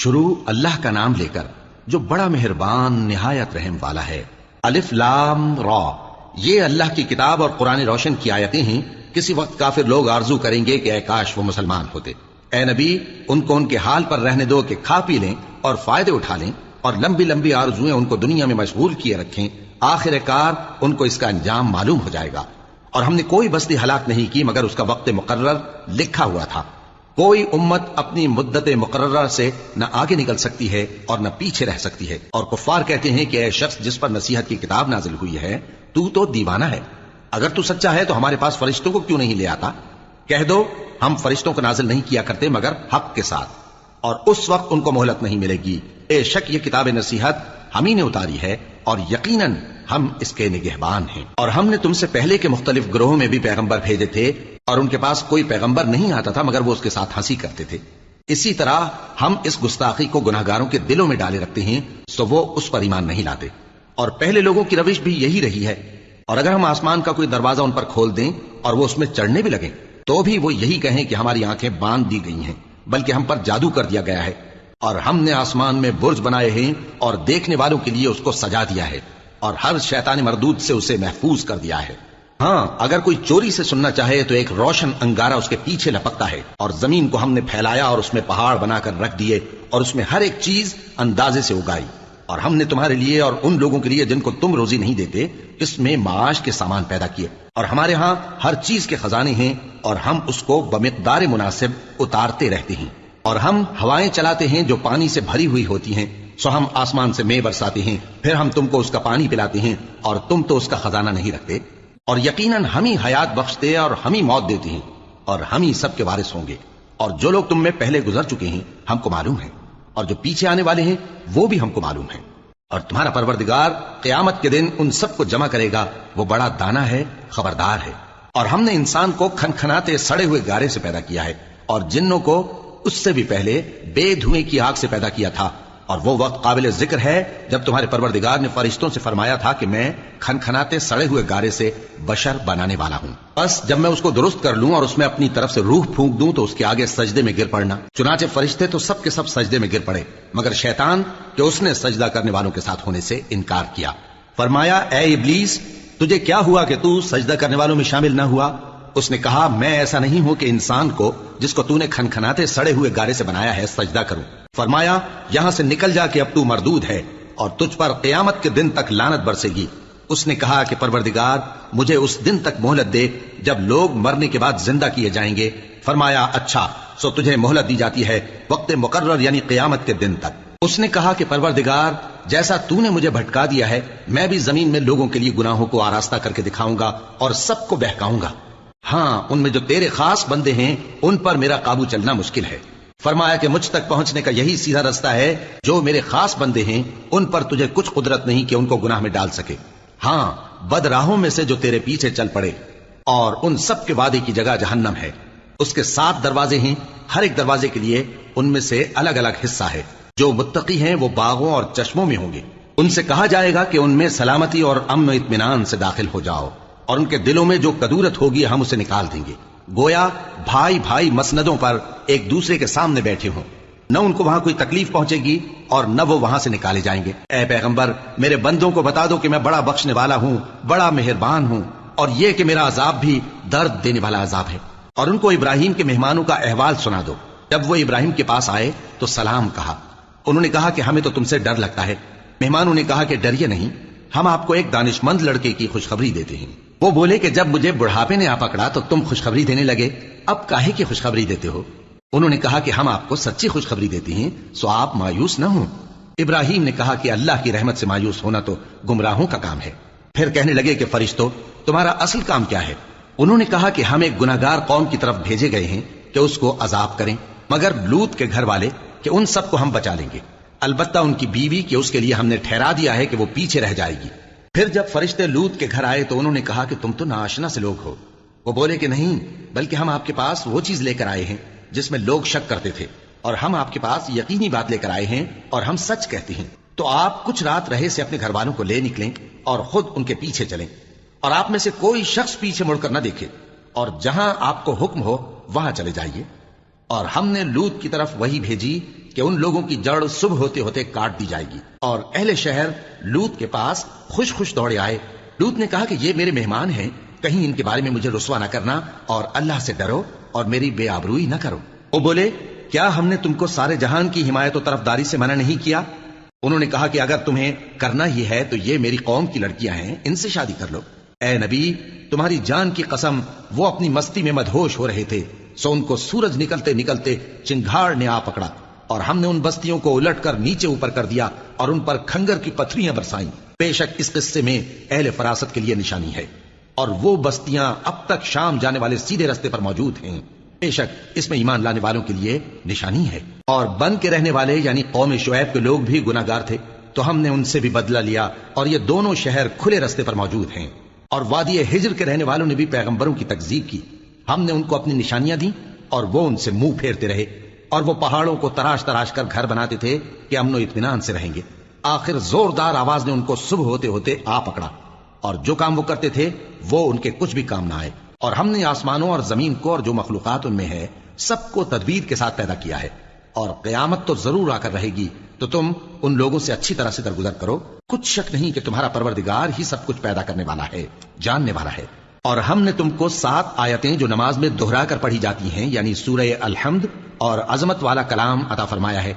شروع اللہ کا نام لے کر جو بڑا مہربان نہایت رحم والا ہے۔ الف لام را، یہ اللہ کی کتاب اور قرآن روشن کی آیتیں ہیں۔ کسی وقت کافر لوگ آرزو کریں گے کہ اے کاش وہ مسلمان ہوتے۔ اے نبی، ان کو ان کے حال پر رہنے دو کہ کھا پی لیں اور فائدے اٹھا لیں، اور لمبی لمبی آرزویں ان کو دنیا میں مشغول کیے رکھیں، آخر کار ان کو اس کا انجام معلوم ہو جائے گا۔ اور ہم نے کوئی بستی ہلاک نہیں کی مگر اس کا وقت مقرر لکھا ہوا تھا۔ کوئی امت اپنی مدت مقررہ سے نہ آگے نکل سکتی ہے اور نہ پیچھے رہ سکتی ہے۔ اور کفار کہتے ہیں کہ اے شخص جس پر نصیحت کی کتاب نازل ہوئی ہے، تو دیوانہ ہے، اگر تو سچا ہے تو ہمارے پاس فرشتوں کو کیوں نہیں لے آتا؟ کہہ دو ہم فرشتوں کو نازل نہیں کیا کرتے مگر حق کے ساتھ، اور اس وقت ان کو مہلت نہیں ملے گی۔ بے شک یہ کتاب نصیحت ہم ہی نے اتاری ہے اور یقیناً ہم اس کے نگہبان ہیں۔ اور ہم نے تم سے پہلے کے مختلف گروہوں میں بھی پیغمبر بھیجے تھے، اور ان کے پاس کوئی پیغمبر نہیں آتا تھا مگر وہ اس کے ساتھ ہنسی کرتے تھے۔ اسی طرح ہم اس گستاخی کو گناہگاروں کے دلوں میں ڈالے رکھتے ہیں سو وہ اس پر ایمان نہیں لاتے۔ اور پہلے لوگوں کی روش بھی یہی رہی ہے، اور اگر ہم آسمان کا کوئی دروازہ ان پر کھول دیں اور وہ اس میں چڑھنے بھی لگیں تو بھی وہ یہی کہیں کہ ہماری آنکھیں باندھ دی گئی ہیں، بلکہ ہم پر جادو کر دیا گیا ہے۔ اور ہم نے آسمان میں برج بنائے ہیں اور دیکھنے والوں کے لیے اس کو سجا دیا ہے، اور ہر شیطان مردود سے اسے محفوظ کر دیا ہے۔ ہاں، اگر کوئی چوری سے سننا چاہے تو ایک روشن انگارہ اس کے پیچھے لپکتا ہے، اور زمین کو ہم نے پھیلایا اور اس میں پہاڑ بنا کر رکھ دیے، اور اس میں ہر ایک چیز اندازے سے اگائی۔ اور ہم نے تمہارے لیے اور ان لوگوں کے لیے جن کو تم روزی نہیں دیتے اس میں معاش کے سامان پیدا کیے، اور ہمارے ہاں ہر چیز کے خزانے ہیں، اور ہم اس کو بمقدار مناسب اتارتے رہتے ہیں۔ اور ہم ہوائیں چلاتے ہیں جو پانی سے بھری ہوئی ہوتی ہیں، سو ہم آسمان سے مے برساتے ہیں، پھر ہم تم کو اس کا پانی پلاتے ہیں، اور تم تو اس کا خزانہ نہیں رکھتے۔ اور یقیناً ہم ہی حیات بخشتے اور ہم ہی موت دیتے ہیں، اور ہم ہی سب کے وارث ہوں گے۔ اور جو لوگ تم میں پہلے گزر چکے ہیں ہم کو معلوم ہے، اور جو پیچھے آنے والے ہیں وہ بھی ہم کو معلوم ہے۔ اور تمہارا پروردگار قیامت کے دن ان سب کو جمع کرے گا، وہ بڑا دانا ہے، خبردار ہے۔ اور ہم نے انسان کو کھنکھناتے سڑے ہوئے گارے سے پیدا کیا ہے، اور جنوں کو اس سے بھی پہلے بے دھوئیں کی آگ سے پیدا کیا تھا۔ اور وہ وقت قابل ذکر ہے جب تمہارے پروردگار نے فرشتوں سے فرمایا تھا کہ میں کھنکھناتے سڑے ہوئے گارے سے بشر بنانے والا ہوں، بس جب میں اس کو درست کر لوں اور اس میں اپنی طرف سے روح پھونک دوں تو اس کے آگے سجدے میں گر پڑنا۔ چنانچہ فرشتے تو سب کے سب سجدے میں گر پڑے مگر شیطان کہ اس نے سجدہ کرنے والوں کے ساتھ ہونے سے انکار کیا۔ فرمایا اے ابلیس، تجھے کیا ہوا کہ تو سجدہ کرنے والوں میں شامل نہ ہوا؟ اس نے کہا میں ایسا نہیں ہوں کہ انسان کو جس کو تو نے کھنکھناتے سڑے ہوئے گارے سے بنایا ہے سجدہ کروں۔ فرمایا یہاں سے نکل جا کہ اب تو مردود ہے اور تجھ پر قیامت کے دن تک لعنت برسے گی۔ اس نے کہا کہ پروردگار مجھے اس دن تک مہلت دے جب لوگ مرنے کے بعد زندہ کیے جائیں گے۔ فرمایا اچھا، سو تجھے مہلت دی جاتی ہے وقت مقرر یعنی قیامت کے دن تک۔ اس نے کہا کہ پروردگار جیسا تو نے مجھے بھٹکا دیا ہے میں بھی زمین میں لوگوں کے لیے گناہوں کو آراستہ کر کے دکھاؤں گا اور سب کو بہکاؤں گا۔ ہاں، ان میں جو تیرے خاص بندے ہیں ان پر میرا قابو چلنا مشکل ہے۔ فرمایا کہ مجھ تک پہنچنے کا یہی سیدھا رستہ ہے، جو میرے خاص بندے ہیں ان پر تجھے کچھ قدرت نہیں کہ ان کو گناہ میں ڈال سکے۔ ہاں، بد راہوں میں سے جو تیرے پیچھے چل پڑے، اور ان سب کے وعدے کی جگہ جہنم ہے۔ اس کے 7 دروازے ہیں، ہر ایک دروازے کے لیے ان میں سے الگ الگ حصہ ہے۔ جو متقی ہیں وہ باغوں اور چشموں میں ہوں گے۔ ان سے کہا جائے گا کہ ان میں سلامتی اور امن و اطمینان سے داخل ہو جاؤ، اور ان کے دلوں میں جو کدورت ہوگی ہم اسے نکال دیں گے، گویا بھائی بھائی مسندوں پر ایک دوسرے کے سامنے بیٹھے ہوں۔ نہ ان کو وہاں کوئی تکلیف پہنچے گی اور نہ وہ وہاں سے نکالے جائیں گے۔ اے پیغمبر میرے بندوں کو بتا دو کہ میں بڑا بخشنے والا ہوں، بڑا مہربان ہوں، اور یہ کہ میرا عذاب بھی درد دینے والا عذاب ہے۔ اور ان کو ابراہیم کے مہمانوں کا احوال سنا دو۔ جب وہ ابراہیم کے پاس آئے تو سلام کہا۔ انہوں نے کہا کہ ہمیں تو تم سے ڈر لگتا ہے۔ مہمانوں نے کہا کہ ڈریے نہیں، ہم آپ کو ایک دانش مند لڑکے کی خوشخبری دیتے ہیں۔ وہ بولے کہ جب مجھے بڑھاپے نے آ پکڑا تو تم خوشخبری دینے لگے، اب کاہے کی خوشخبری دیتے ہو؟ انہوں نے کہا کہ ہم آپ کو سچی خوشخبری دیتے ہیں سو آپ مایوس نہ ہوں۔ ابراہیم نے کہا کہ اللہ کی رحمت سے مایوس ہونا تو گمراہوں کا کام ہے۔ پھر کہنے لگے کہ فرشتوں تمہارا اصل کام کیا ہے؟ انہوں نے کہا کہ ہم ایک گناہگار قوم کی طرف بھیجے گئے ہیں کہ اس کو عذاب کریں، مگر لوط کے گھر والے کہ ان سب کو ہم بچا لیں گے، البتہ ان کی بیوی کہ اس کے لیے ہم نے ٹھہرا دیا ہے کہ وہ پیچھے رہ جائے گی۔ پھر جب فرشتے لوط کے گھر آئے تو انہوں نے کہا کہ تم تو ناآشنا سے لوگ ہو۔ وہ بولے کہ نہیں، بلکہ ہم آپ کے پاس وہ چیز لے کر آئے ہیں جس میں لوگ شک کرتے تھے، اور ہم آپ کے پاس یقینی بات لے کر آئے ہیں اور ہم سچ کہتے ہیں۔ تو آپ کچھ رات رہے سے اپنے گھر والوں کو لے نکلیں اور خود ان کے پیچھے چلیں، اور آپ میں سے کوئی شخص پیچھے مڑ کر نہ دیکھے، اور جہاں آپ کو حکم ہو وہاں چلے جائیے۔ اور ہم نے لوط کی طرف وحی بھیجی کہ ان لوگوں کی جڑ صبح ہوتے ہوتے کاٹ دی جائے گی۔ اور اہل شہر لوط کے پاس خوش خوش دوڑے آئے۔ لوط نے کہا کہ یہ میرے مہمان ہیں، کہیں ان کے بارے میں مجھے رسوا نہ کرنا اور اللہ سے ڈرو اور میری بے آبروئی نہ کرو۔ وہ بولے، کیا ہم نے تم کو سارے جہان کی حمایت و طرفداری سے منع نہیں کیا؟ انہوں نے کہا کہ اگر تمہیں کرنا ہی ہے تو یہ میری قوم کی لڑکیاں ہیں، ان سے شادی کر لو۔ اے نبی، تمہاری جان کی قسم وہ اپنی مستی میں مدہوش ہو رہے تھے، سو ان کو سورج نکلتے نکلتے چنگھاڑ نے آ پکڑا، اور ہم نے ان بستیوں کو الٹ کر نیچے اوپر کر دیا اور ان پر کھنگر کی پتھریاں برسائیں۔ بے شک اس قصے میں اہل فراست کے لیے نشانی ہے، اور وہ بستیاں اب تک شام جانے والے سیدھے راستے پر موجود ہیں۔ بے شک اس میں ایمان لانے والوں کے لیے نشانی ہے۔ اور بن کے رہنے والے یعنی قوم شعیب کے لوگ بھی گناہ گار تھے، تو ہم نے ان سے بھی بدلہ لیا، اور یہ دونوں شہر کھلے راستے پر موجود ہیں۔ اور وادی ہجر کے رہنے والوں نے بھی پیغمبروں کی تکذیب کی، ہم نے ان کو اپنی نشانیاں دیں اور وہ ان سے منہ پھیرتے رہے، اور وہ پہاڑوں کو تراش تراش کر گھر بناتے تھے کہ امن و اطمینان سے رہیں گے۔ آخر زوردار آواز نے ان کو صبح ہوتے ہوتے آ پکڑا، اور جو کام وہ کرتے تھے وہ ان کے کچھ بھی کام نہ آئے۔ اور ہم نے آسمانوں اور زمین کو اور جو مخلوقات ان میں ہے سب کو تدبیر کے ساتھ پیدا کیا ہے، اور قیامت تو ضرور آ کر رہے گی، تو تم ان لوگوں سے اچھی طرح سے درگزر کرو۔ کچھ شک نہیں کہ تمہارا پروردگار ہی سب کچھ پیدا کرنے والا ہے، جاننے والا ہے۔ اور ہم نے تم کو 7 آیتیں جو نماز میں دہرا کر پڑھی جاتی ہیں یعنی سورہ الحمد اور عظمت والا کلام عطا فرمایا ہے۔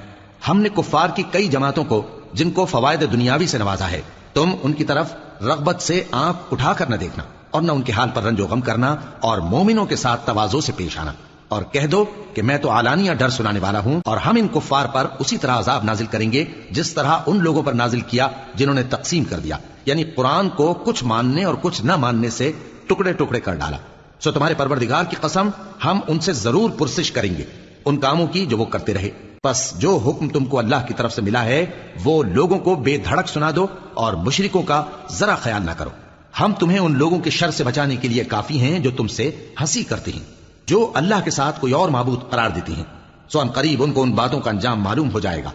ہم نے کفار کی کئی جماعتوں کو جن کو فوائد دنیاوی سے نوازا ہے، تم ان کی طرف رغبت سے آنکھ اٹھا کر نہ دیکھنا اور نہ ان کے حال پر رنج و غم کرنا، اور مومنوں کے ساتھ تواضع سے پیش آنا، اور کہہ دو کہ میں تو اعلانیہ ڈر سنانے والا ہوں، اور ہم ان کفار پر اسی طرح عذاب نازل کریں گے جس طرح ان لوگوں پر نازل کیا جنہوں نے تقسیم کر دیا، یعنی قرآن کو کچھ ماننے اور کچھ نہ ماننے سے ٹکڑے ٹکڑے کر ڈالا۔ سو تمہارے پروردگار کی قسم ہم ان سے ضرور پرسش کریں گے ان کاموں کی جو وہ کرتے رہے۔ پس جو حکم تم کو اللہ کی طرف سے ملا ہے وہ لوگوں کو بے دھڑک سنا دو، اور مشرکوں کا ذرا خیال نہ کرو۔ ہم تمہیں ان لوگوں کے شر سے بچانے کے لیے کافی ہیں جو تم سے ہنسی کرتے ہیں، جو اللہ کے ساتھ کوئی اور معبود قرار دیتے ہیں، سو ان قریب ان کو ان باتوں کا انجام معلوم ہو جائے گا۔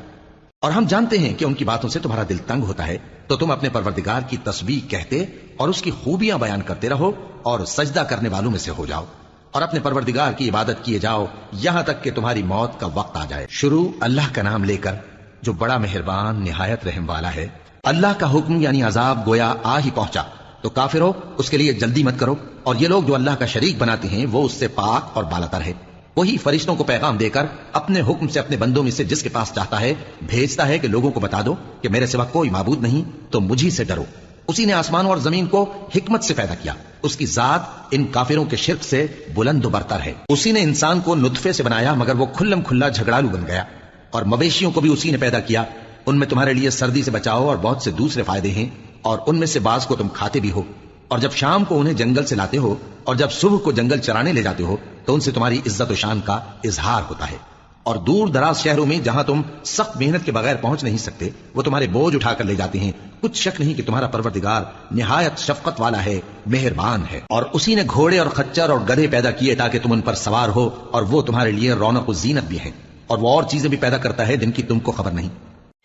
اور ہم جانتے ہیں کہ ان کی باتوں سے تمہارا دل تنگ ہوتا ہے، تو تم اپنے پروردگار کی تسبیح کہتے اور اس کی خوبیاں بیان کرتے رہو، اور سجدہ کرنے والوں میں سے ہو جاؤ، اور اپنے پروردگار کی عبادت کیے جاؤ یہاں تک کہ تمہاری موت کا وقت آ جائے۔ شروع اللہ کا نام لے کر جو بڑا مہربان نہایت رحم والا ہے۔ اللہ کا حکم یعنی عذاب گویا آ ہی پہنچا، تو کافرو اس کے لیے جلدی مت کرو، اور یہ لوگ جو اللہ کا شریک بناتے ہیں وہ اس سے پاک اور بالاتر ہے۔ وہی فرشتوں کو پیغام دے کر اپنے حکم سے اپنے بندوں میں سے جس کے پاس چاہتا ہے بھیجتا ہے کہ لوگوں کو بتا دو کہ میرے سوا کوئی معبود نہیں، تو مجھی سے ڈرو۔ اسی نے آسمانوں اور زمین کو حکمت سے پیدا کیا، اس کی ذات ان کافروں کے شرک سے بلند و برتر ہے۔ اسی نے انسان کو نطفے سے بنایا مگر وہ کھلم کھلا جھگڑالو بن گیا، اور مویشیوں کو بھی اسی نے پیدا کیا، ان میں تمہارے لیے سردی سے بچاؤ اور بہت سے دوسرے فائدے ہیں، اور ان میں سے بعض کو تم کھاتے بھی ہو۔ اور جب شام کو انہیں جنگل سے لاتے ہو اور جب صبح کو جنگل چرانے لے جاتے ہو تو ان سے تمہاری عزت و شان کا اظہار ہوتا ہے۔ اور دور دراز شہروں میں جہاں تم سخت محنت کے بغیر پہنچ نہیں سکتے وہ تمہارے بوجھ اٹھا کر لے جاتے ہیں۔ کچھ شک نہیں کہ تمہارا پروردگار نہایت شفقت والا ہے، مہربان ہے۔ اور اسی نے گھوڑے اور خچر اور گدھے پیدا کیے تاکہ تم ان پر سوار ہو، اور وہ تمہارے لیے رونق و زینت بھی ہیں، اور وہ اور چیزیں بھی پیدا کرتا ہے جن کی تم کو خبر نہیں۔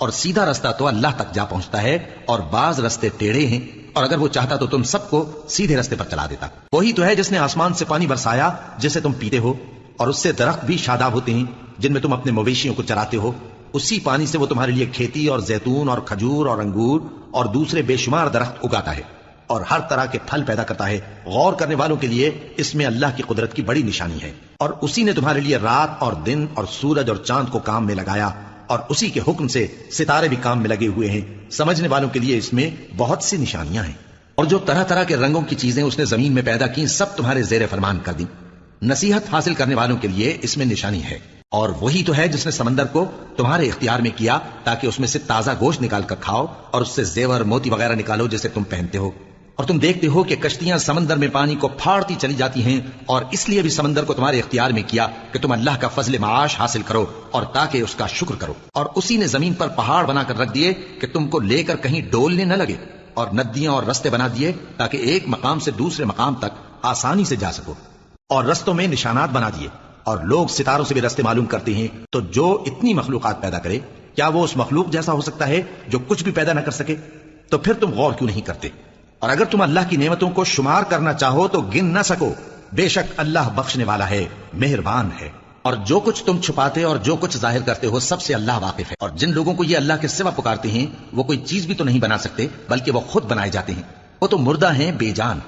اور سیدھا رستہ تو اللہ تک جا پہنچتا ہے، اور بعض رستے ٹیڑھے ہیں، اور اگر وہ چاہتا تو تم سب کو سیدھے رستے پر چلا دیتا۔ وہی تو ہے جس نے آسمان سے پانی برسایا جسے تم پیتے ہو، اور اس سے درخت بھی شاداب ہوتے ہیں جن میں تم اپنے مویشیوں کو چراتے ہو۔ اسی پانی سے وہ تمہارے لیے کھیتی اور زیتون اور کھجور اور انگور اور دوسرے بے شمار درخت اگاتا ہے، اور ہر طرح کے پھل پیدا کرتا ہے۔ غور کرنے والوں کے لیے اس میں اللہ کی قدرت کی بڑی نشانی ہے۔ اور اسی نے تمہارے لیے رات اور دن اور سورج اور چاند کو کام میں لگایا، اور اسی کے حکم سے ستارے بھی کام میں لگے ہوئے ہیں۔ سمجھنے والوں کے لیے اس میں بہت سی نشانیاں ہیں۔ اور جو طرح طرح کے رنگوں کی چیزیں اس نے زمین میں پیدا کی سب تمہارے زیر فرمان کر دی۔ نصیحت حاصل کرنے والوں کے لیے اس میں نشانی ہے۔ اور وہی تو ہے جس نے سمندر کو تمہارے اختیار میں کیا تاکہ اس میں سے تازہ گوشت نکال کر کھاؤ، اور اس سے زیور موتی وغیرہ نکالو جسے تم پہنتے ہو۔ اور تم دیکھتے ہو کہ کشتیاں سمندر میں پانی کو پھاڑتی چلی جاتی ہیں، اور اس لیے بھی سمندر کو تمہارے اختیار میں کیا کہ تم اللہ کا فضل معاش حاصل کرو اور تاکہ اس کا شکر کرو۔ اور اسی نے زمین پر پہاڑ بنا کر رکھ دیے کہ تم کو لے کر کہیں ڈولنے نہ لگے، اور ندیاں اور رستے بنا دیے تاکہ ایک مقام سے دوسرے مقام تک آسانی سے جا سکو، اور رستوں میں نشانات بنا دیے۔ اور لوگ ستاروں سے بھی رستے معلوم کرتے ہیں، تو جو اتنی مخلوقات پیدا کرے کیا وہ اس مخلوق جیسا ہو سکتا ہے جو کچھ بھی پیدا نہ کر سکے؟ تو پھر تم غور کیوں نہیں کرتے؟ اور اگر تم اللہ کی نعمتوں کو شمار کرنا چاہو تو گن نہ سکو۔ بے شک اللہ بخشنے والا ہے، مہربان ہے۔ اور جو کچھ تم چھپاتے اور جو کچھ ظاہر کرتے ہو سب سے اللہ واقف ہے. اور جن لوگوں کو یہ اللہ کے سوا پکارتے ہیں وہ کوئی چیز بھی تو نہیں بنا سکتے بلکہ وہ خود بنائے جاتے ہیں. وہ تو مردہ ہیں بے جان،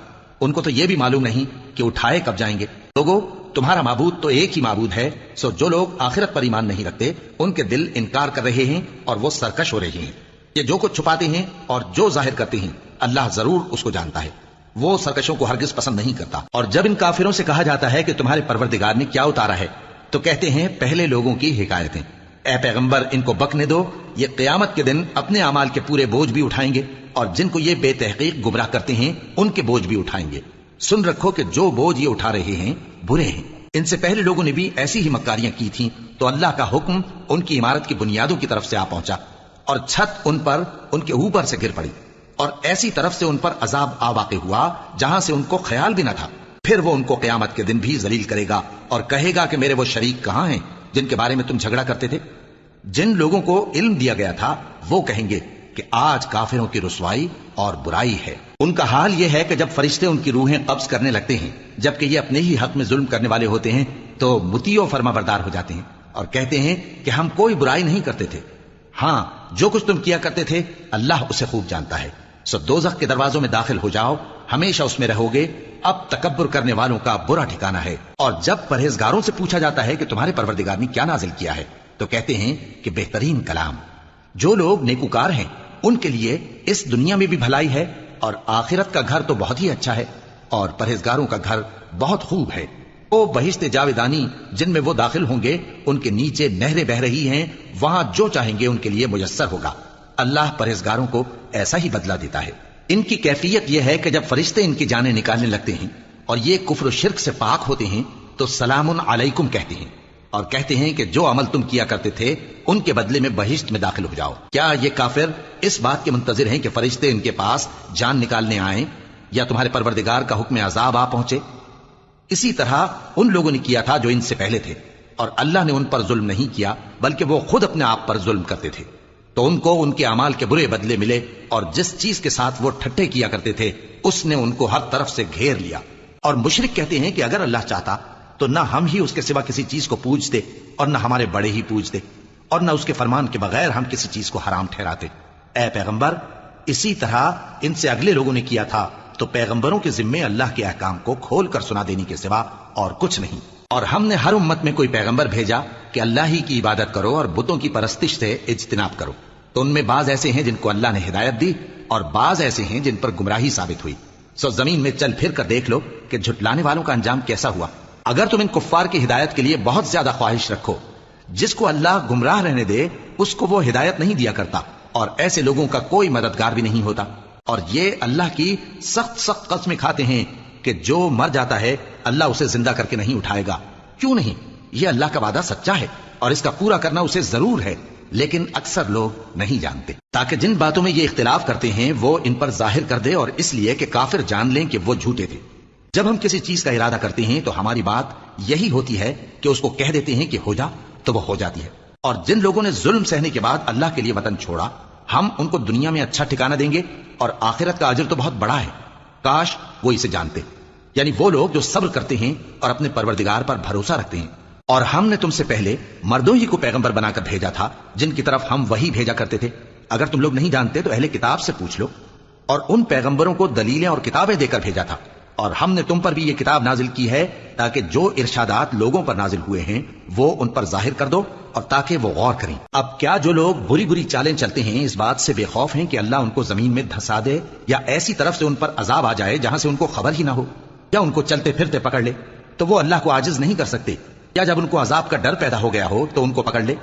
ان کو تو یہ بھی معلوم نہیں کہ اٹھائے کب جائیں گے. لوگوں، تمہارا معبود تو ایک ہی معبود ہے، سو جو لوگ آخرت پر ایمان نہیں رکھتے ان کے دل انکار کر رہے ہیں اور وہ سرکش ہو رہے ہیں. یہ جو کچھ چھپاتے ہیں اور جو ظاہر کرتے ہیں اللہ ضرور اس کو جانتا ہے، وہ سرکشوں کو ہرگز پسند نہیں کرتا. اور جب ان کافروں سے کہا جاتا ہے کہ تمہارے پروردگار نے کیا اتارا ہے تو کہتے ہیں پہلے لوگوں کی حکایتیں. اے پیغمبر ان کو بکنے دو، یہ قیامت کے دن اپنے اعمال کے پورے بوجھ بھی اٹھائیں گے اور جن کو یہ بے تحقیق گمراہ کرتے ہیں ان کے بوجھ بھی اٹھائیں گے. سن رکھو کہ جو بوجھ یہ اٹھا رہے ہیں برے ہیں. ان سے پہلے لوگوں نے بھی ایسی ہی مکاریاں کی تھیں تو اللہ کا حکم ان کی عمارت کی بنیادوں کی طرف سے آ پہنچا اور چھت ان پر ان کے اوپر سے گر پڑی اور ایسی طرف سے ان پر عذاب آ واقع ہوا جہاں سے ان کو خیال بھی نہ تھا. پھر وہ ان کو قیامت کے دن بھی ذلیل کرے گا اور کہے گا کہ میرے وہ شریک کہاں ہیں جن کے بارے میں تم جھگڑا کرتے تھے. جن لوگوں کو علم دیا گیا تھا وہ کہیں گے کہ آج کافروں کی رسوائی اور برائی ہے. ان کا حال یہ ہے کہ جب فرشتے ان کی روحیں قبض کرنے لگتے ہیں جبکہ یہ اپنے ہی حق میں ظلم کرنے والے ہوتے ہیں تو مطیع و فرما بردار ہو جاتے ہیں اور کہتے ہیں کہ ہم کوئی برائی نہیں کرتے تھے. ہاں، جو کچھ تم کیا کرتے تھے اللہ اسے خوب جانتا ہے. سو دوزخ کے دروازوں میں داخل ہو جاؤ، ہمیشہ اس میں رہو گے. اب تکبر کرنے والوں کا برا ٹھکانہ ہے. اور جب پرہیزگاروں سے پوچھا جاتا ہے کہ تمہارے پروردگار نے کیا نازل کیا ہے تو کہتے ہیں کہ بہترین کلام. جو لوگ نیکوکار ہیں ان کے لیے اس دنیا میں بھی بھلائی ہے اور آخرت کا گھر تو بہت ہی اچھا ہے اور پرہیزگاروں کا گھر بہت خوب ہے. وہ بہشت جاویدانی جن میں وہ داخل ہوں گے ان کے نیچے نہریں بہ رہی ہیں، وہاں جو چاہیں گے ان کے لیے میسر ہوگا. اللہ پرہیزگاروں کو ایسا ہی بدلہ دیتا ہے. ان کی کیفیت یہ ہے کہ جب فرشتے ان کی جانیں نکالنے لگتے ہیں اور یہ کفر و شرک سے پاک ہوتے ہیں تو سلام علیکم کہتے ہیں اور کہتے ہیں کہ جو عمل تم کیا کرتے تھے ان کے بدلے میں بہشت میں داخل ہو جاؤ. کیا یہ کافر اس بات کے منتظر ہیں کہ فرشتے ان کے پاس جان نکالنے آئیں یا تمہارے پروردگار کا حکم عذاب آ پہنچے؟ اسی طرح ان لوگوں نے کیا تھا جو ان سے پہلے تھے اور اللہ نے ان پر ظلم نہیں کیا بلکہ وہ خود اپنے آپ پر ظلم کرتے تھے. تو ان کو ان کے اعمال کے برے بدلے ملے اور جس چیز کے ساتھ وہ ٹھٹھے کیا کرتے تھے اس نے ان کو ہر طرف سے گھیر لیا. اور مشرک کہتے ہیں کہ اگر اللہ چاہتا تو نہ ہم ہی اس کے سوا کسی چیز کو پوجتے اور نہ ہمارے بڑے ہی پوجتے اور نہ اس کے فرمان کے بغیر ہم کسی چیز کو حرام ٹھہراتے. اے پیغمبر، اسی طرح ان سے اگلے لوگوں نے کیا تھا تو پیغمبروں کے ذمے اللہ کے احکام کو کھول کر سنا دینے کے سوا اور کچھ نہیں. اور ہم نے ہر امت میں کوئی پیغمبر بھیجا کہ اللہ ہی کی عبادت کرو اور بتوں کی پرستش سے اجتناب کرو. تو ان میں بعض ایسے ہیں جن کو اللہ نے ہدایت دی اور بعض ایسے ہیں جن پر گمراہی ثابت ہوئی. سو زمین میں چل پھر کر دیکھ لو کہ جھٹلانے والوں کا انجام کیسا ہوا. اگر تم ان کفار کی ہدایت کے لیے بہت زیادہ خواہش رکھو، جس کو اللہ گمراہ رہنے دے اس کو وہ ہدایت نہیں دیا کرتا اور ایسے لوگوں کا کوئی مددگار بھی نہیں ہوتا. اور یہ اللہ کی سخت سخت قسمیں کھاتے ہیں کہ جو مر جاتا ہے اللہ اسے زندہ کر کے نہیں اٹھائے گا. کیوں نہیں؟ یہ اللہ کا وعدہ سچا ہے اور اس کا پورا کرنا اسے ضرور ہے، لیکن اکثر لوگ نہیں جانتے. تاکہ جن باتوں میں یہ اختلاف کرتے ہیں وہ ان پر ظاہر کر دے اور اس لیے کہ کافر جان لیں کہ وہ جھوٹے تھے. جب ہم کسی چیز کا ارادہ کرتے ہیں تو ہماری بات یہی ہوتی ہے کہ اس کو کہہ دیتے ہیں کہ ہو جا تو وہ ہو جاتی ہے. اور جن لوگوں نے ظلم سہنے کے بعد اللہ کے لیے وطن چھوڑا ہم ان کو دنیا میں اچھا ٹھکانہ دیں گے اور آخرت کا اجر تو بہت بڑا ہے. کاش وہ اسے جانتے، یعنی وہ لوگ جو صبر کرتے ہیں اور اپنے پروردگار پر بھروسہ رکھتے ہیں. اور ہم نے تم سے پہلے مردوں ہی کو پیغمبر بنا کر بھیجا تھا جن کی طرف ہم وہی بھیجا کرتے تھے. اگر تم لوگ نہیں جانتے تو اہل کتاب سے پوچھ لو. اور ان پیغمبروں کو دلیلیں اور کتابیں دے کر بھیجا تھا. اور ہم نے تم پر بھی یہ کتاب نازل کی ہے تاکہ جو ارشادات لوگوں پر نازل ہوئے ہیں وہ ان پر ظاہر کر دو اور تاکہ وہ غور کریں. اب کیا جو لوگ بری بری چالیں چلتے ہیں اس بات سے بے خوف ہیں کہ اللہ ان کو زمین میں دھسا دے یا ایسی طرف سے ان پر عذاب آ جائے جہاں سے ان کو خبر ہی نہ ہو، یا ان کو چلتے پھرتے پکڑ لے تو وہ اللہ کو عاجز نہیں کر سکتے، یا جب ان کو عذاب کا ڈر پیدا ہو گیا ہو تو ان کو پکڑ لے.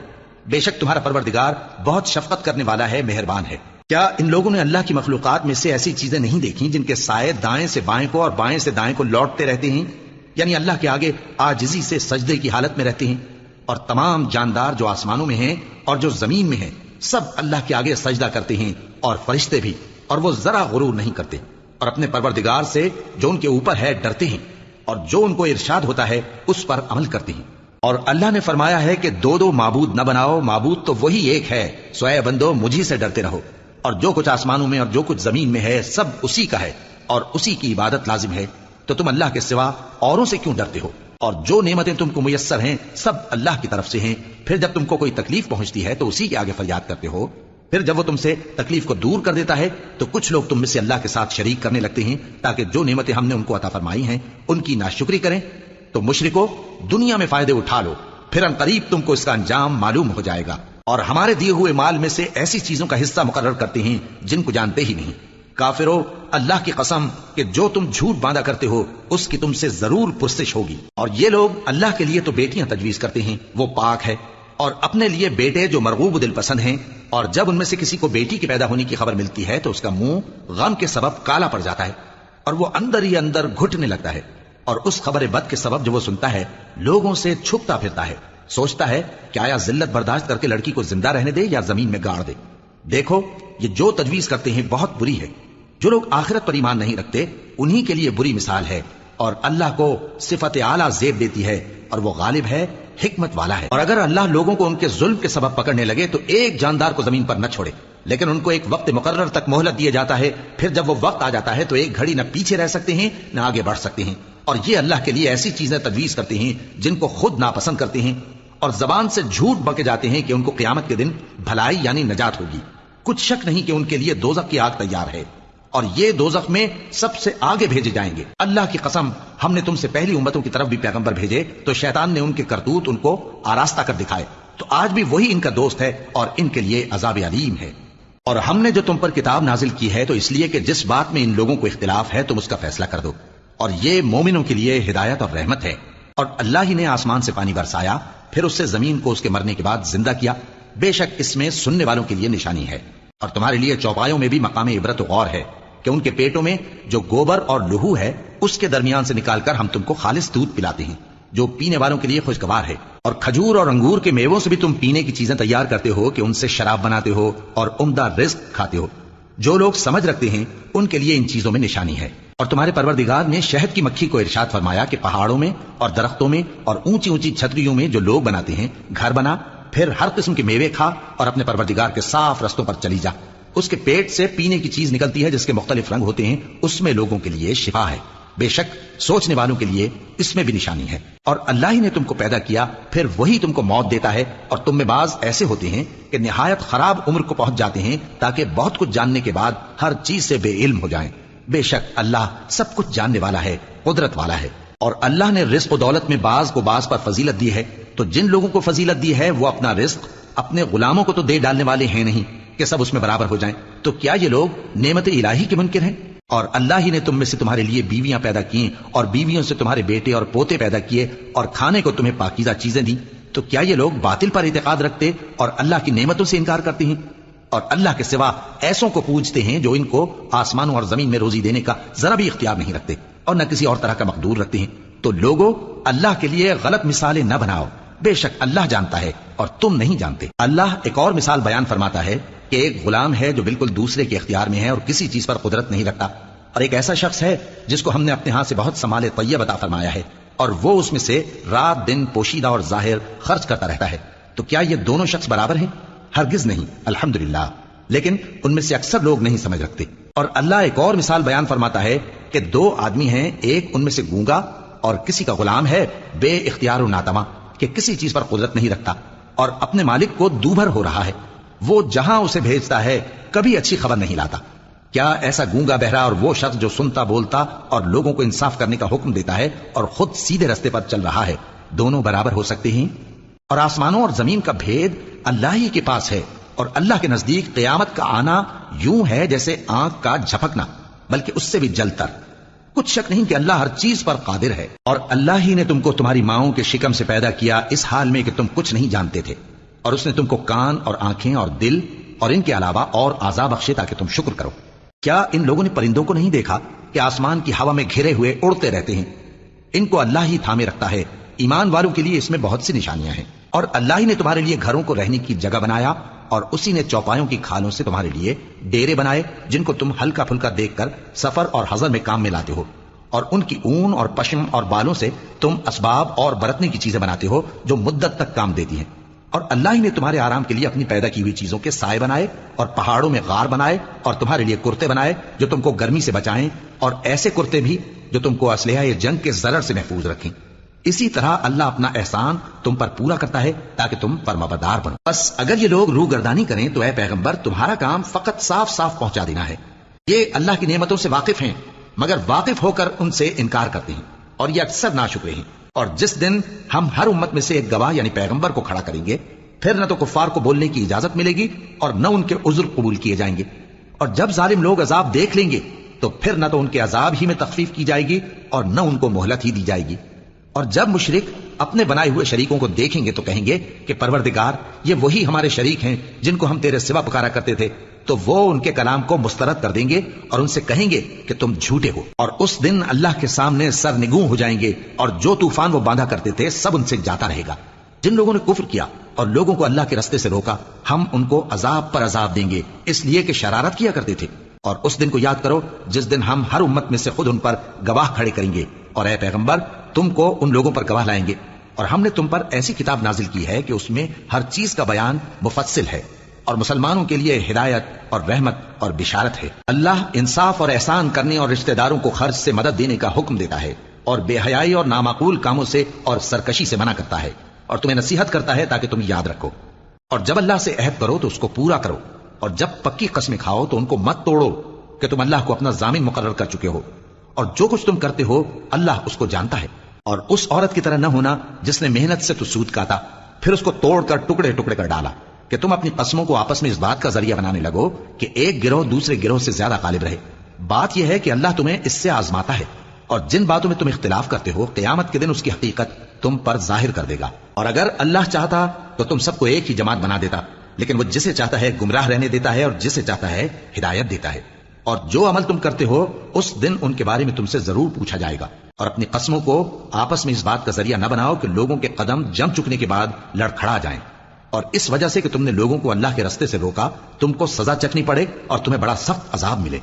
بے شک تمہارا پروردگار بہت شفقت کرنے والا ہے، مہربان ہے. کیا ان لوگوں نے اللہ کی مخلوقات میں سے ایسی چیزیں نہیں دیکھی جن کے سائے دائیں سے بائیں کو اور بائیں سے دائیں کو لوٹتے رہتے ہیں، یعنی اللہ کے آگے عاجزی سے سجدے کی حالت میں رہتے ہیں؟ اور تمام جاندار جو آسمانوں میں ہیں اور جو زمین میں ہیں سب اللہ کے آگے سجدہ کرتے ہیں اور فرشتے بھی، اور وہ ذرا غرور نہیں کرتے اور اپنے پروردگار سے جو ان کے اوپر ہے ڈرتے ہیں اور جو ان کو ارشاد ہوتا ہے اس پر عمل کرتے ہیں. اور اللہ نے فرمایا ہے کہ دو دو معبود نہ بناؤ، معبود تو وہی ایک ہے. سو اے بندو مجھی سے ڈرتے رہو، اور جو کچھ آسمانوں میں اور جو کچھ زمین میں ہے سب اسی کا ہے اور اسی کی عبادت لازم ہے. تو تم اللہ کے سوا اوروں سے کیوں ڈرتے ہو؟ اور جو نعمتیں تم کو میسر ہیں سب اللہ کی طرف سے ہیں. پھر جب تم کو کوئی تکلیف پہنچتی ہے تو اسی کے آگے فریاد کرتے ہو. پھر جب وہ تم سے تکلیف کو دور کر دیتا ہے تو کچھ لوگ تم میں سے اللہ کے ساتھ شریک کرنے لگتے ہیں تاکہ جو نعمتیں ہم نے ان کو عطا فرمائی ہیں ان کی ناشکری کریں. تو مشرکو دنیا میں فائدے اٹھا لو، پھر ان قریب تم کو اس کا انجام معلوم ہو جائے گا. اور ہمارے دیے ہوئے مال میں سے ایسی چیزوں کا حصہ مقرر کرتے ہیں جن کو جانتے ہی نہیں. کافرو اللہ کی قسم کہ جو تم جھوٹ باندھا کرتے ہو اس کی تم سے ضرور پرسش ہوگی. اور یہ لوگ اللہ کے لیے تو بیٹیاں تجویز کرتے ہیں، وہ پاک ہے، اور اپنے لیے بیٹے جو مرغوب دل پسند ہیں. اور جب ان میں سے کسی کو بیٹی کے پیدا ہونے کی خبر ملتی ہے تو اس کا منہ غم کے سبب کالا پڑ جاتا ہے اور وہ اندر ہی اندر گھٹنے لگتا ہے. اور اس خبر بد کے سبب جو وہ سنتا ہے لوگوں سے چھپتا پھرتا ہے، سوچتا ہے کہ آیا ذلت برداشت کر کے لڑکی کو زندہ رہنے دے یا زمین میں گاڑ دے. دیکھو یہ جو تجویز کرتے ہیں بہت بری ہے. جو لوگ آخرت پر ایمان نہیں رکھتے انہی کے لیے بری مثال ہے. اور اللہ کو صفت اعلیٰ زیب دیتی ہے اور وہ غالب ہے، حکمت والا ہے. اور اگر اللہ لوگوں کو ان کے ظلم کے سبب پکڑنے لگے تو ایک جاندار کو زمین پر نہ چھوڑے، لیکن ان کو ایک وقت مقرر تک مہلت دیا جاتا ہے. پھر جب وہ وقت آ جاتا ہے تو ایک گھڑی نہ پیچھے رہ سکتے ہیں نہ آگے بڑھ سکتے ہیں. اور یہ اللہ کے لیے ایسی چیزیں تجویز کرتے ہیں جن کو خود ناپسند کرتے ہیں، اور زبان سے جھوٹ بکے جاتے ہیں کہ ان کو قیامت کے دن بھلائی یعنی نجات ہوگی. کچھ شک نہیں کہ ان کے لیے دوزخ کی آگ تیار ہے اور یہ دوزخ میں سب سے آگے بھیجے جائیں گے. اللہ کی قسم ہم نے تم سے پہلی امتوں کی طرف بھی پیغمبر بھیجے تو شیطان نے ان کے کرتوت ان کو آراستہ کر دکھائے، تو آج بھی وہی ان کا دوست ہے اور ان کے لیے عذاب علیم ہے. اور ہم نے جو تم پر کتاب نازل کی ہے تو اس لیے کہ جس بات میں ان لوگوں کو اختلاف ہے تم اس کا فیصلہ کر دو، اور یہ مومنوں کے لیے ہدایت اور رحمت ہے. اور اللہ ہی نے آسمان سے پانی برسایا، پھر اس سے زمین کو اس کے مرنے کے بعد زندہ کیا. بے شک اس میں سننے والوں کے لیے نشانی ہے. اور تمہارے لیے چوپایوں میں بھی مقام عبرت و غور ہے کہ ان کے پیٹوں میں جو گوبر اور لہو ہے اس کے درمیان سے نکال کر ہم تم کو خالص دودھ پلاتے ہیں جو پینے والوں کے لیے خوشگوار ہے. اور کھجور اور انگور کے میووں سے بھی تم پینے کی چیزیں تیار کرتے ہو کہ ان سے شراب بناتے ہو اور عمدہ رزق کھاتے ہو. جو لوگ سمجھ رکھتے ہیں ان کے لیے ان چیزوں میں نشانی ہے. اور تمہارے پروردگار نے شہد کی مکھی کو ارشاد فرمایا کہ پہاڑوں میں اور درختوں میں اور اونچی اونچی چھتریوں میں جو لوگ بناتے ہیں گھر بنا، پھر ہر قسم کے میوے کھا اور اپنے پروردگار کے صاف رستوں پر چلی جا. اس کے پیٹ سے پینے کی چیز نکلتی ہے جس کے مختلف رنگ ہوتے ہیں، اس میں لوگوں کے لیے شفا ہے. بے شک سوچنے والوں کے لیے اس میں بھی نشانی ہے. اور اللہ ہی نے تم کو پیدا کیا، پھر وہی تم کو موت دیتا ہے. اور تم میں بعض ایسے ہوتے ہیں کہ نہایت خراب عمر کو پہنچ جاتے ہیں تاکہ بہت کچھ جاننے کے بعد ہر چیز سے بے علم ہو جائیں. بے شک اللہ سب کچھ جاننے والا ہے، قدرت والا ہے. اور اللہ نے رزق و دولت میں بعض کو بعض پر فضیلت دی ہے، تو جن لوگوں کو فضیلت دی ہے وہ اپنا رزق اپنے غلاموں کو تو دے ڈالنے والے ہیں نہیں کہ سب اس میں برابر ہو جائیں. تو کیا یہ لوگ نعمت الہی کے منکر ہیں؟ اور اللہ ہی نے تم میں سے تمہارے لیے بیویاں پیدا کی اور بیویوں سے تمہارے بیٹے اور پوتے پیدا کیے اور کھانے کو تمہیں پاکیزہ چیزیں دی. تو کیا یہ لوگ باطل پر اعتقاد رکھتے اور اللہ کی نعمتوں سے انکار کرتے ہیں؟ اور اللہ کے سوا ایسوں کو پوجتے ہیں جو ان کو آسمانوں اور زمین میں روزی دینے کا ذرا بھی اختیار نہیں رکھتے اور نہ کسی اور طرح کا مقدور رکھتے ہیں. تو لوگوں اللہ کے لیے غلط مثالیں نہ بناؤ، بے شک اللہ جانتا ہے اور تم نہیں جانتے. اللہ ایک اور مثال بیان فرماتا ہے کہ ایک غلام ہے جو بالکل دوسرے کے اختیار میں ہے اور کسی چیز پر قدرت نہیں رکھتا، اور ایک ایسا شخص ہے جس کو ہم نے اپنے ہاتھ سے بہت سمال طیب عطا فرمایا ہے اور وہ اس میں سے رات دن پوشیدہ اور ظاہر خرچ کرتا رہتا ہے. تو کیا یہ دونوں شخص برابر ہیں؟ ہرگز نہیں، الحمدللہ. لیکن ان میں سے اکثر لوگ نہیں سمجھ رکھتے. اور اللہ ایک اور مثال بیان فرماتا ہے کہ دو آدمی ہیں، ایک ان میں سے گونگا اور کسی کا غلام ہے بے اختیار و ناتواں کہ کسی چیز پر قدرت نہیں رکھتا اور اپنے مالک کو دوبھر ہو رہا ہے. وہ جہاں اسے بھیجتا ہے کبھی اچھی خبر نہیں لاتا. کیا ایسا گونگا بہرا اور وہ شخص جو سنتا بولتا اور لوگوں کو انصاف کرنے کا حکم دیتا ہے اور خود سیدھے رستے پر چل رہا ہے، دونوں برابر ہو سکتے ہیں؟ اور آسمانوں اور زمین کا بھید اللہ ہی کے پاس ہے، اور اللہ کے نزدیک قیامت کا آنا یوں ہے جیسے آنکھ کا جھپکنا، بلکہ اس سے بھی جلتر. کچھ شک نہیں کہ اللہ ہر چیز پر قادر ہے. اور اللہ ہی نے تم کو تمہاری ماؤں کے شکم سے پیدا کیا اس حال میں کہ تم کچھ نہیں جانتے تھے، اور اس نے تم کو کان اور آنکھیں اور دل اور ان کے علاوہ اور اعضاء بخشے تاکہ تم شکر کرو. کیا ان لوگوں نے پرندوں کو نہیں دیکھا کہ آسمان کی ہوا میں گھرے ہوئے اڑتے رہتے ہیں؟ ان کو اللہ ہی تھامے رکھتا ہے. ایمان والوں کے لیے اس میں بہت سی نشانیاں ہیں. اور اللہ ہی نے تمہارے لیے گھروں کو رہنے کی جگہ بنایا، اور اسی نے چوپایوں کی کھالوں سے تمہارے لیے ڈیرے بنائے جن کو تم ہلکا پھلکا دیکھ کر سفر اور حضر میں کام میں لاتے ہو، اور ان کی اون اور پشم اور بالوں سے تم اسباب اور برتنے کی چیزیں بناتے ہو جو مدت تک کام دیتی ہیں. اور اللہ ہی نے تمہارے آرام کے لیے اپنی پیدا کی ہوئی چیزوں کے سائے بنائے اور پہاڑوں میں غار بنائے اور تمہارے لیے کرتے بنائے جو تم کو گرمی سے بچائیں، اور ایسے کرتے بھی جو تم کو اسلحہ جنگ کے ضرر سے محفوظ رکھیں. اسی طرح اللہ اپنا احسان تم پر پورا کرتا ہے تاکہ تم فرمانبردار بنو۔ بس اگر یہ لوگ روح گردانی کریں تو اے پیغمبر تمہارا کام فقط صاف صاف پہنچا دینا ہے۔ یہ اللہ کی نعمتوں سے واقف ہیں مگر واقف ہو کر ان سے انکار کرتے ہیں اور یہ اکثر ناشکرے ہیں۔ اور جس دن ہم ہر امت میں سے ایک گواہ یعنی پیغمبر کو کھڑا کریں گے، پھر نہ تو کفار کو بولنے کی اجازت ملے گی اور نہ ان کے عذر قبول کیے جائیں گے۔ اور جب ظالم لوگ عذاب دیکھ لیں گے تو پھر نہ تو ان کے عذاب ہی میں تخفیف کی جائے گی اور نہ ان کو مہلت ہی دی جائے گی۔ اور جب مشرک اپنے بنائے ہوئے شریکوں کو دیکھیں گے تو کہیں گے کہ پروردگار یہ وہی ہمارے شریک ہیں جن کو ہم تیرے سوا پکارا کرتے تھے، تو وہ ان کے کلام کو مسترد کر دیں گے اور ان سے کہیں گے کہ تم جھوٹے ہو۔ اور اس دن اللہ کے سامنے سرنگوں ہو جائیں گے اور جو طوفان وہ باندھا کرتے تھے سب ان سے جاتا رہے گا۔ جن لوگوں نے کفر کیا اور لوگوں کو اللہ کے رستے سے روکا، ہم ان کو عذاب پر عذاب دیں گے اس لیے کہ شرارت کیا کرتے تھے۔ اور اس دن کو یاد کرو جس دن ہم ہر امت میں سے خود ان پر گواہ کھڑے کریں گے، اور اے پیغمبر تم کو ان لوگوں پر گواہ لائیں گے۔ اور ہم نے تم پر ایسی کتاب نازل کی ہے کہ اس میں ہر چیز کا بیان مفصل ہے، اور مسلمانوں کے لیے ہدایت اور رحمت اور بشارت ہے۔ اللہ انصاف اور احسان کرنے اور رشتہ داروں کو خرچ سے مدد دینے کا حکم دیتا ہے، اور بے حیائی اور نامعقول کاموں سے اور سرکشی سے منع کرتا ہے، اور تمہیں نصیحت کرتا ہے تاکہ تم یاد رکھو۔ اور جب اللہ سے عہد کرو تو اس کو پورا کرو، اور جب پکی قسمیں کھاؤ تو ان کو مت توڑو کہ تم اللہ کو اپنا ضامن مقرر کر چکے ہو، اور جو کچھ تم کرتے ہو اللہ اس کو جانتا ہے۔ اور اس عورت کی طرح نہ ہونا جس نے محنت سے تو سود کاتا پھر اس کو توڑ کر ٹکڑے ٹکڑے کر ڈالا، کہ تم اپنی قسموں کو آپس میں اس بات کا ذریعہ بنانے لگو کہ ایک گروہ دوسرے گروہ سے زیادہ غالب رہے۔ بات یہ ہے کہ اللہ تمہیں اس سے آزماتا ہے، اور جن باتوں میں تم اختلاف کرتے ہو قیامت کے دن اس کی حقیقت تم پر ظاہر کر دے گا۔ اور اگر اللہ چاہتا تو تم سب کو ایک ہی جماعت بنا دیتا، لیکن وہ جسے چاہتا ہے گمراہ رہنے دیتا ہے اور جسے چاہتا ہے ہدایت دیتا ہے۔ اور جو عمل تم کرتے ہو اس دن ان کے بارے میں تم سے ضرور پوچھا جائے گا۔ اور اپنی قسموں کو آپس میں اس بات کا ذریعہ نہ بناؤ کہ لوگوں کے قدم جم چکنے کے بعد لڑکھڑا جائیں، اور اس وجہ سے کہ تم نے لوگوں کو اللہ کے رستے سے روکا تم کو سزا چکھنی پڑے اور تمہیں بڑا سخت عذاب ملے۔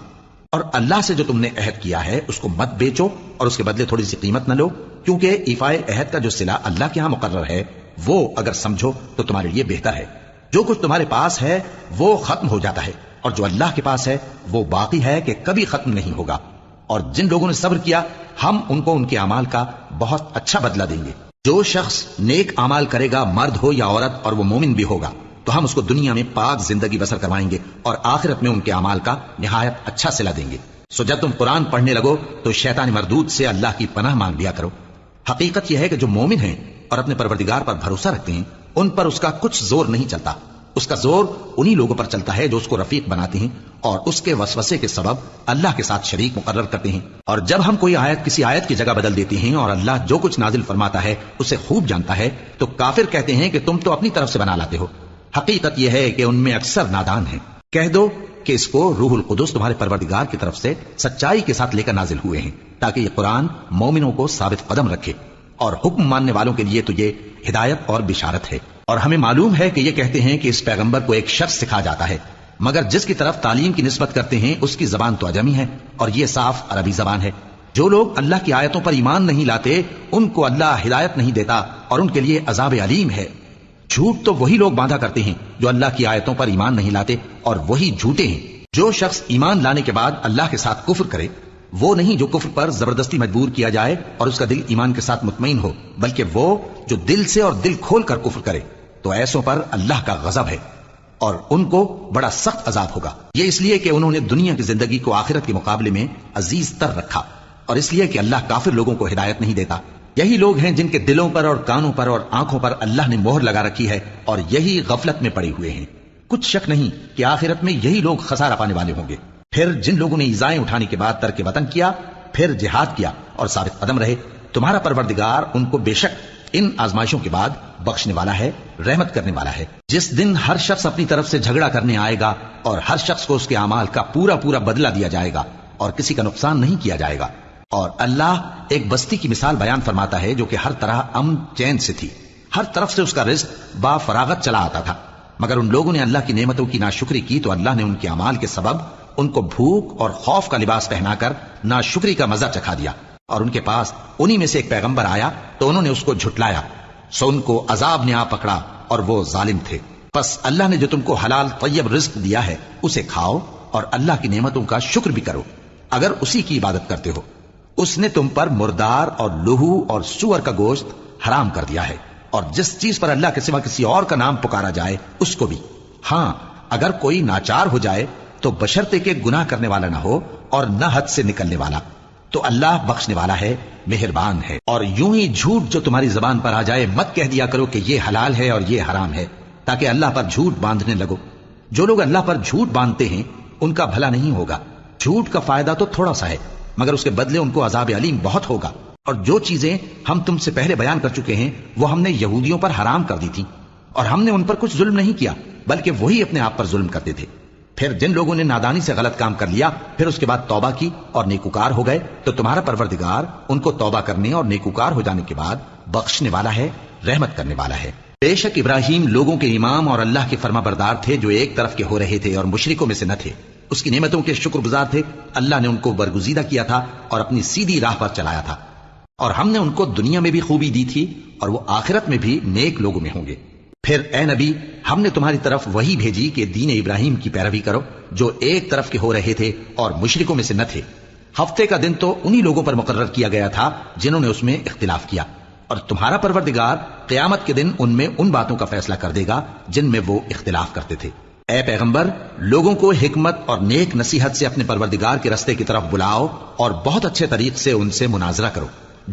اور اللہ سے جو تم نے عہد کیا ہے اس کو مت بیچو اور اس کے بدلے تھوڑی سی قیمت نہ لو، کیونکہ ایفائے عہد کا جو صلہ اللہ کے ہاں مقرر ہے وہ اگر سمجھو تو تمہارے لیے بہتر ہے۔ جو کچھ تمہارے پاس ہے وہ ختم ہو جاتا ہے، اور جو اللہ کے پاس ہے وہ باقی ہے کہ کبھی ختم نہیں ہوگا۔ اور جن لوگوں نے صبر کیا ہم ان کو ان کے اعمال کا بہت اچھا بدلہ دیں گے۔ جو شخص نیک اعمال کرے گا مرد ہو یا عورت اور وہ مومن بھی ہوگا تو ہم اس کو دنیا میں پاک زندگی بسر کروائیں گے اور آخرت میں ان کے اعمال کا نہایت اچھا صلہ دیں گے۔ سو جب تم قرآن پڑھنے لگو تو شیطان مردود سے اللہ کی پناہ مانگ لیا کرو۔ حقیقت یہ ہے کہ جو مومن ہیں اور اپنے پروردگار پر بھروسہ رکھتے ہیں ان پر اس کا کچھ زور نہیں چلتا، اس کا زور انہی لوگوں پر چلتا ہے جو اس کو رفیق بناتے ہیں اور اس کے وسوسے کے سبب اللہ کے ساتھ شریک مقرر کرتے ہیں۔ اور جب ہم کوئی آیت کسی آیت کی جگہ بدل دیتے ہیں اور اللہ جو کچھ نازل فرماتا ہے اسے خوب جانتا ہے تو کافر کہتے ہیں کہ تم تو اپنی طرف سے بنا لاتے ہو۔ حقیقت یہ ہے کہ ان میں اکثر نادان ہیں۔ کہہ دو کہ اس کو روح القدس تمہارے پروردگار کی طرف سے سچائی کے ساتھ لے کر نازل ہوئے ہیں تاکہ یہ قرآن مومنوں کو ثابت قدم رکھے، اور حکم ماننے والوں کے لیے تو یہ ہدایت اور بشارت ہے۔ اور ہمیں معلوم ہے کہ یہ کہتے ہیں کہ اس پیغمبر کو ایک شخص سکھا جاتا ہے، مگر جس کی طرف تعلیم کی نسبت کرتے ہیں اس کی زبان تو عجمی ہے اور یہ صاف عربی زبان ہے۔ جو لوگ اللہ کی آیتوں پر ایمان نہیں لاتے ان کو اللہ ہدایت نہیں دیتا اور ان کے لیے عذاب علیم ہے۔ جھوٹ تو وہی لوگ باندھا کرتے ہیں جو اللہ کی آیتوں پر ایمان نہیں لاتے، اور وہی جھوٹے ہیں۔ جو شخص ایمان لانے کے بعد اللہ کے ساتھ کفر کرے وہ نہیں جو کفر پر زبردستی مجبور کیا جائے اور اس کا دل ایمان کے ساتھ مطمئن ہو، بلکہ وہ جو دل سے اور دل کھول کر کفر کرے، تو ایسوں پر اللہ کا غضب ہے اور ان کو بڑا سخت عذاب ہوگا۔ یہ اس لیے کہ انہوں نے دنیا کی زندگی کو آخرت کے مقابلے میں عزیز تر رکھا، اور اس لیے کہ اللہ کافر لوگوں کو ہدایت نہیں دیتا۔ یہی لوگ ہیں جن کے دلوں پر اور کانوں پر اور آنکھوں پر اللہ نے مہر لگا رکھی ہے اور یہی غفلت میں پڑے ہوئے ہیں۔ کچھ شک نہیں کہ آخرت میں یہی لوگ خسارہ پانے والے ہوں گے۔ پھر جن لوگوں نے ایذائیں اٹھانے کے بعد ترک وطن کیا، پھر جہاد کیا اور ثابت قدم رہے، تمہارا پروردگار ان کو بے شک ان آزمائشوں کے بعد بخشنے والا ہے، رحمت کرنے والا ہے۔ جس دن ہر شخص اپنی طرف سے جھگڑا کرنے آئے گا اور ہر شخص کو اس کے اعمال کا پورا پورا بدلہ دیا جائے گا اور کسی کا نقصان نہیں کیا جائے گا۔ اور اللہ ایک بستی کی مثال بیان فرماتا ہے جو کہ ہر طرح امن چین سے تھی، ہر طرف سے اس کا رزق با فراغت چلا آتا تھا، مگر ان لوگوں نے اللہ کی نعمتوں کی ناشکری کی تو اللہ نے ان کے اعمال کے سبب ان کو بھوک اور خوف کا لباس پہنا کر ناشکری کا مزہ چکھا دیا۔ اور ان کے پاس انہی میں سے ایک پیغمبر آیا تو انہوں نے اس کو جھٹلایا، سو ان کو عذاب نے آ پکڑا اور وہ ظالم تھے۔ پس اللہ نے جو تم کو حلال طیب رزق دیا ہے اسے کھاؤ اور اللہ کی نعمتوں کا شکر بھی کرو اگر اسی کی عبادت کرتے ہو۔ اس نے تم پر مردار اور لہو اور سور کا گوشت حرام کر دیا ہے، اور جس چیز پر اللہ کے سوا کسی اور کا نام پکارا جائے اس کو بھی۔ ہاں اگر کوئی ناچار ہو جائے تو بشرطے کہ گناہ کرنے والا نہ ہو اور نہ حد سے نکلنے والا، تو اللہ بخشنے والا ہے، مہربان ہے۔ اور یوں ہی جھوٹ جو تمہاری زبان پر آ جائے مت کہہ دیا کرو کہ یہ حلال ہے اور یہ حرام ہے، تاکہ اللہ پر جھوٹ باندھنے لگو۔ جو لوگ اللہ پر جھوٹ باندھتے ہیں ان کا بھلا نہیں ہوگا۔ جھوٹ کا فائدہ تو تھوڑا سا ہے، مگر اس کے بدلے ان کو عذاب علیم بہت ہوگا۔ اور جو چیزیں ہم تم سے پہلے بیان کر چکے ہیں وہ ہم نے یہودیوں پر حرام کر دی تھی، اور ہم نے ان پر کچھ ظلم نہیں کیا بلکہ وہی اپنے آپ پر ظلم کرتے تھے۔ پھر جن لوگوں نے نادانی سے غلط کام کر لیا پھر اس کے بعد توبہ کی اور نیکوکار ہو گئے تو تمہارا پروردگار ان کو توبہ کرنے اور نیکوکار ہو جانے کے بعد بخشنے والا ہے، رحمت کرنے والا ہے۔ بے شک ابراہیم لوگوں کے امام اور اللہ کے فرما بردار تھے جو ایک طرف کے ہو رہے تھے اور مشرکوں میں سے نہ تھے۔ اس کی نعمتوں کے شکر گزار تھے۔ اللہ نے ان کو برگزیدہ کیا تھا اور اپنی سیدھی راہ پر چلایا تھا، اور ہم نے ان کو دنیا میں بھی خوبی دی تھی اور وہ آخرت میں بھی نیک لوگوں میں ہوں گے۔ پھر اے نبی ہم نے تمہاری طرف وہی بھیجی کہ دین ابراہیم کی پیروی کرو جو ایک طرف کے ہو رہے تھے اور مشرکوں میں سے نہ تھے۔ ہفتے کا دن تو انہی لوگوں پر مقرر کیا گیا تھا جنہوں نے اس میں اختلاف کیا، اور تمہارا پروردگار قیامت کے دن ان میں ان باتوں کا فیصلہ کر دے گا جن میں وہ اختلاف کرتے تھے۔ اے پیغمبر لوگوں کو حکمت اور نیک نصیحت سے اپنے پروردگار کے رستے کی طرف بلاؤ اور بہت اچھے طریق سے ان سے مناظرہ کرو۔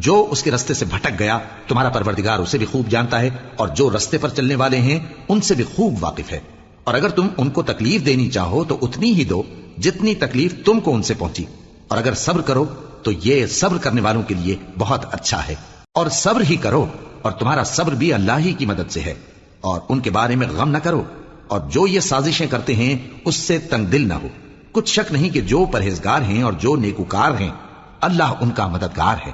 جو اس کے رستے سے بھٹک گیا تمہارا پروردگار اسے بھی خوب جانتا ہے، اور جو رستے پر چلنے والے ہیں ان سے بھی خوب واقف ہے۔ اور اگر تم ان کو تکلیف دینی چاہو تو اتنی ہی دو جتنی تکلیف تم کو ان سے پہنچی، اور اگر صبر کرو تو یہ صبر کرنے والوں کے لیے بہت اچھا ہے۔ اور صبر ہی کرو، اور تمہارا صبر بھی اللہ ہی کی مدد سے ہے، اور ان کے بارے میں غم نہ کرو، اور جو یہ سازشیں کرتے ہیں اس سے تنگ دل نہ ہو۔ کچھ شک نہیں کہ جو پرہیزگار ہیں اور جو نیکوکار ہیں اللہ ان کا مددگار ہے۔